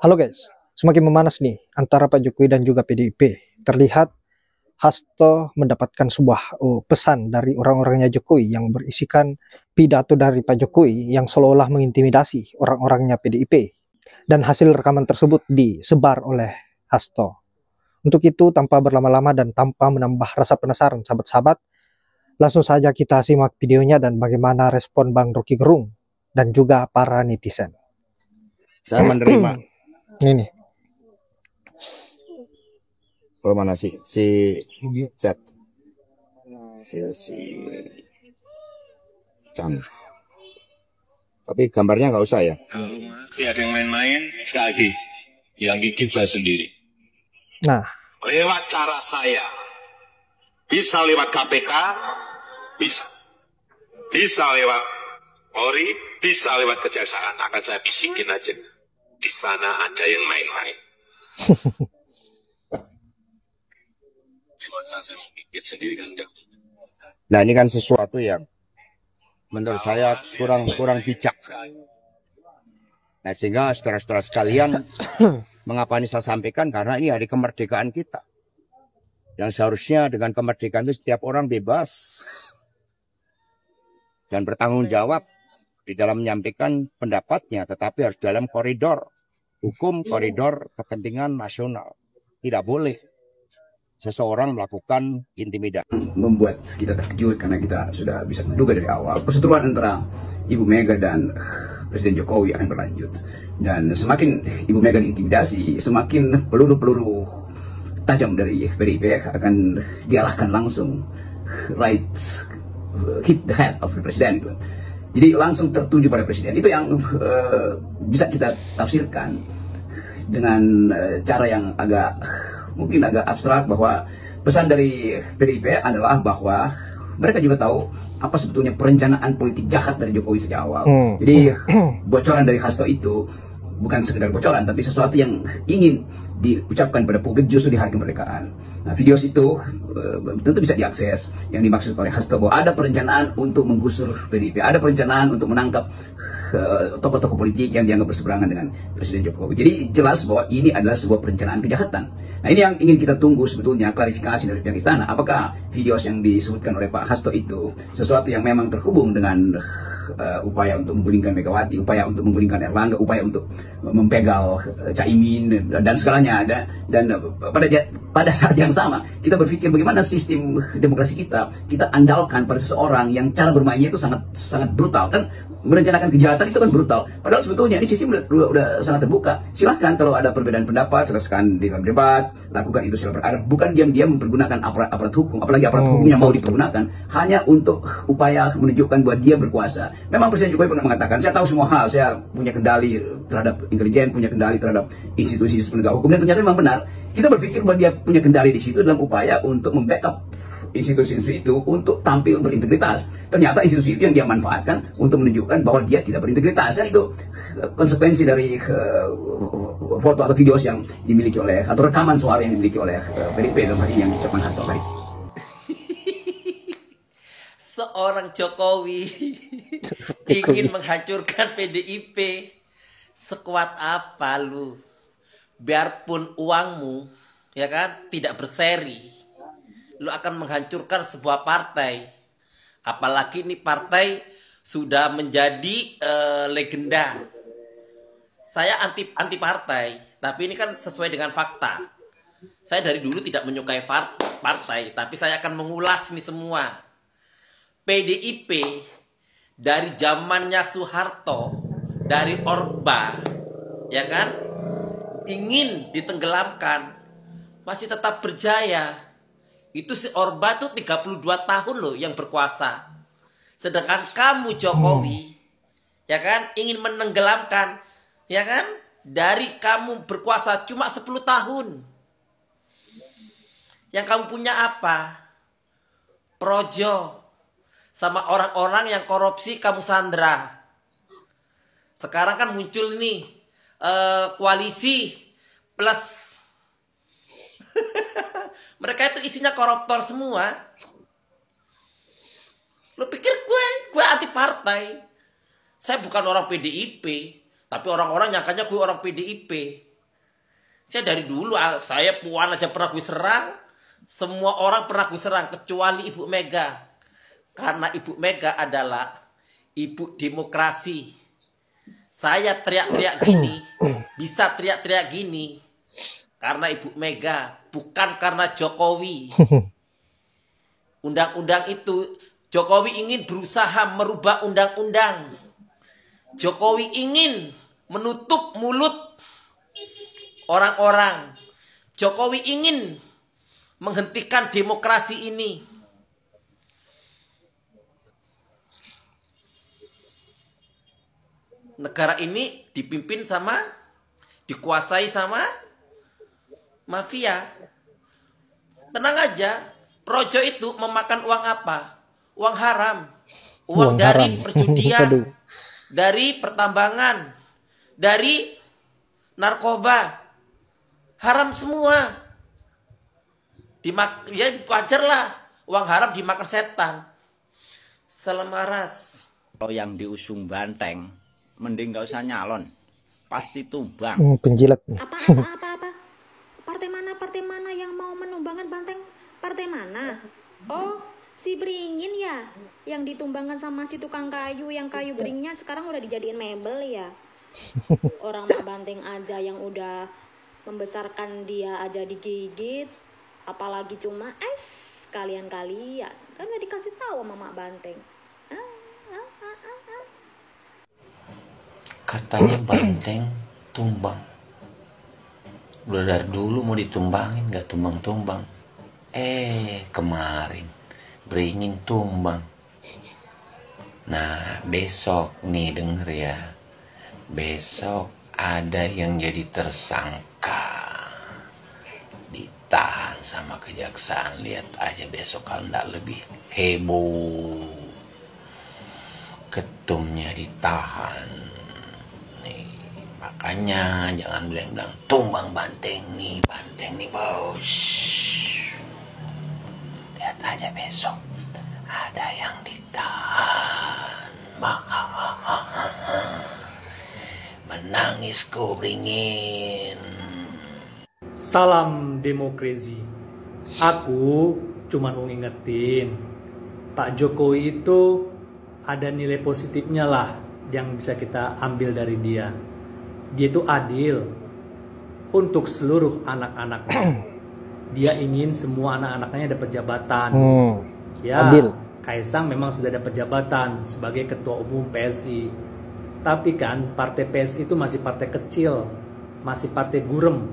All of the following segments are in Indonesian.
Halo guys, semakin memanas nih antara Pak Jokowi dan juga PDIP. Terlihat Hasto mendapatkan sebuah pesan dari orang-orangnya Jokowi yang berisikan pidato dari Pak Jokowi yang seolah-olah mengintimidasi orang-orangnya PDIP. Dan hasil rekaman tersebut disebar oleh Hasto. Untuk itu, tanpa berlama-lama dan tanpa menambah rasa penasaran sahabat-sahabat, langsung saja kita simak videonya dan bagaimana respon Bang Rocky Gerung dan juga para netizen. Saya menerima. Ini. Kalau mana si chat si Chan. Tapi gambarnya nggak usah ya. Masih ada yang main-main, sekali lagi yang gigit saya sendiri. Nah, Lewat cara saya, bisa lewat KPK, bisa lewat Polri, bisa lewat Kejaksaan. Akan saya bisikin aja. Di sana ada yang main-main. Cuma saya mau gigit sendiri kan enggak. Nah ini kan sesuatu yang menurut saya kurang bijak. Nah sehingga saudara-saudara sekalian, mengapa ini saya sampaikan? Karena ini hari kemerdekaan kita. Yang seharusnya dengan kemerdekaan itu setiap orang bebas dan bertanggung jawab di dalam menyampaikan pendapatnya, tetapi harus dalam koridor hukum, koridor kepentingan nasional. Tidak boleh seseorang melakukan intimidasi. Membuat kita terkejut karena kita sudah bisa menduga dari awal perseteruan antara Ibu Mega dan Presiden Jokowi akan berlanjut. Dan semakin Ibu Mega diintimidasi, semakin peluru-peluru tajam dari PDIP akan diarahkan langsung right hit the head of the president. Jadi langsung tertuju pada presiden. Itu yang bisa kita tafsirkan dengan cara yang mungkin agak abstrak, bahwa pesan dari PDIP adalah bahwa mereka juga tahu apa sebetulnya perencanaan politik jahat dari Jokowi sejak awal. Jadi bocoran dari Hasto itu bukan sekedar bocoran, tapi sesuatu yang ingin diucapkan pada publik justru di hari kemerdekaan. Nah, video itu tentu bisa diakses. Yang dimaksud oleh Hasto bahwa ada perencanaan untuk menggusur PDIP, ada perencanaan untuk menangkap tokoh-tokoh politik yang dianggap berseberangan dengan Presiden Jokowi. Jadi jelas bahwa ini adalah sebuah perencanaan kejahatan. Nah, ini yang ingin kita tunggu sebetulnya, klarifikasi dari pihak istana. Apakah video yang disebutkan oleh Pak Hasto itu sesuatu yang memang terhubung dengan upaya untuk menggulingkan Megawati, upaya untuk menggulingkan Erlangga, upaya untuk mempegal Caimin dan segalanya. Dan pada saat yang sama kita berpikir bagaimana sistem demokrasi kita andalkan pada seseorang yang cara bermainnya itu sangat brutal, dan merencanakan kejahatan itu kan brutal. Padahal sebetulnya ini sistem udah sangat terbuka. Silahkan kalau ada perbedaan pendapat, silahkan di dalam debat, lakukan itu secara beradab. Bukan diam-diam mempergunakan aparat hukum, apalagi aparat hukum yang mau dipergunakan hanya untuk upaya menunjukkan bahwa dia berkuasa. Memang Presiden Jokowi pernah mengatakan, saya tahu semua hal, saya punya kendali terhadap intelijen, punya kendali terhadap institusi penegak hukum, dan ternyata memang benar. Kita berpikir bahwa dia punya kendali di situ dalam upaya untuk membackup institusi-institusi itu untuk tampil berintegritas. Ternyata institusi itu yang dia manfaatkan untuk menunjukkan bahwa dia tidak berintegritas. Dan itu konsekuensi dari foto atau video yang dimiliki oleh, atau rekaman suara yang dimiliki oleh PDIP dalam hal ini yang diucapkan Hasto tadi. Seorang Jokowi ingin menghancurkan PDIP. Sekuat apa lu? Biarpun uangmu, ya kan, tidak berseri, lu akan menghancurkan sebuah partai. Apalagi ini partai sudah menjadi legenda. Saya anti partai, tapi ini kan sesuai dengan fakta. Saya dari dulu tidak menyukai partai, tapi saya akan mengulas ini semua. PDIP dari zamannya Soeharto, dari Orba, ya kan, ingin ditenggelamkan, masih tetap berjaya. Itu si Orba tuh 32 tahun loh yang berkuasa. Sedangkan kamu Jokowi, ya kan, ingin menenggelamkan, ya kan, dari kamu berkuasa cuma 10 tahun. Yang kamu punya apa? Projo. Sama orang-orang yang korupsi kamu sandra. Sekarang kan muncul nih koalisi plus. Mereka itu isinya koruptor semua. Lu pikir gue anti partai? Saya bukan orang PDIP, tapi orang-orang nyangkanya gue orang PDIP. Saya dari dulu, saya Puan aja pernah gue serang. Semua orang pernah gue serang, kecuali Ibu Mega. Karena Ibu Mega adalah ibu demokrasi. Saya teriak-teriak gini, bisa teriak-teriak gini, karena Ibu Mega, bukan karena Jokowi. Undang-undang itu, Jokowi ingin berusaha merubah undang-undang. Jokowi ingin menutup mulut orang-orang. Jokowi ingin menghentikan demokrasi ini. Negara ini dipimpin sama, dikuasai sama mafia. Tenang aja, Projo itu memakan uang apa? Uang haram. Uang dari perjudian, dari pertambangan, dari narkoba. Haram semua. Ya wajar lah, uang haram dimakan setan. Selemaras. Kalau yang diusung Banteng, mending gak usah nyalon, pasti tumbang. Penjilat. Apa? Partai mana yang mau menumbangkan Banteng? Partai mana? Oh, si Beringin ya, yang ditumbangkan sama si tukang kayu, yang kayu beringnya sekarang udah dijadiin mebel ya. Orang Mak Banteng aja yang udah membesarkan dia aja digigit, apalagi cuma kalian kan udah dikasih tahu sama Mak Banteng. Katanya Banteng tumbang. Udah dari dulu mau ditumbangin, gak tumbang-tumbang. Kemarin Beringin tumbang. Nah besok nih denger ya, besok ada yang jadi tersangka, ditahan sama kejaksaan. Lihat aja besok kalau nggak lebih heboh. Ketumnya ditahan nih, makanya jangan bilang-bilang tumbang Banteng nih bos. Lihat aja besok ada yang ditahan. Menangis ku Beringin. Salam demokrasi. Aku cuma mau ngingetin, Pak Jokowi itu ada nilai positifnya lah yang bisa kita ambil dari dia. Dia itu adil untuk seluruh anak-anaknya. Dia ingin semua anak-anaknya dapat jabatan. Ya, adil. Kaisang memang sudah dapat jabatan sebagai ketua umum PSI. Tapi kan partai PSI itu masih partai kecil, masih partai gurem,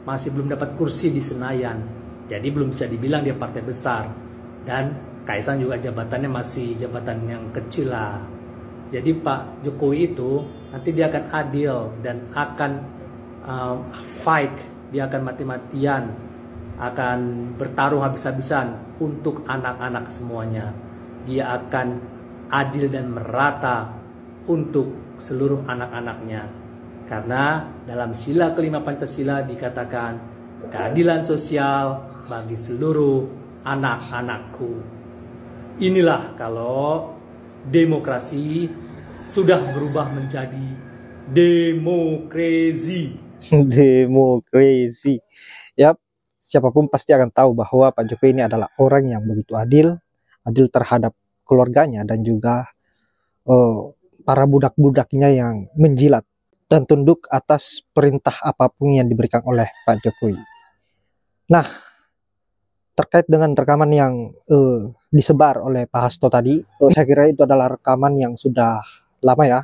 masih belum dapat kursi di Senayan. Jadi belum bisa dibilang dia partai besar. Dan Kaisang juga jabatannya masih jabatan yang kecil lah. Jadi Pak Jokowi itu nanti dia akan adil dan akan fight, dia akan mati-matian, akan bertarung habis-habisan untuk anak-anak semuanya. Dia akan adil dan merata untuk seluruh anak-anaknya. Karena dalam sila kelima Pancasila dikatakan keadilan sosial bagi seluruh anak-anakku. Inilah kalau demokrasi sudah berubah menjadi demokrasi. Demokrasi. Yap, siapapun pasti akan tahu bahwa Pak Jokowi ini adalah orang yang begitu adil terhadap keluarganya dan juga para budak-budaknya yang menjilat dan tunduk atas perintah apapun yang diberikan oleh Pak Jokowi. Nah, terkait dengan rekaman yang disebar oleh Pak Hasto tadi, saya kira itu adalah rekaman yang sudah lama ya,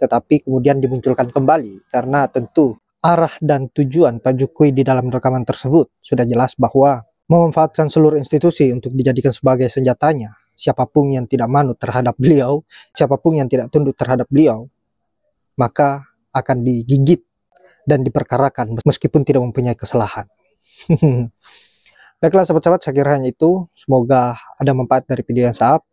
tetapi kemudian dimunculkan kembali karena tentu arah dan tujuan Pak Jokowi di dalam rekaman tersebut sudah jelas bahwa memanfaatkan seluruh institusi untuk dijadikan sebagai senjatanya. Siapapun yang tidak manut terhadap beliau, siapapun yang tidak tunduk terhadap beliau, maka akan digigit dan diperkarakan meskipun tidak mempunyai kesalahan. Baiklah sahabat-sahabat, saya kira hanya itu. Semoga ada manfaat dari video yang sahab.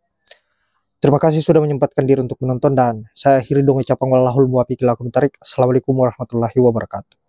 Terima kasih sudah menyempatkan diri untuk menonton dan saya akhiri dengan ucapan wallahul muwaffiq ila aqwamit thoriq. Assalamualaikum warahmatullahi wabarakatuh.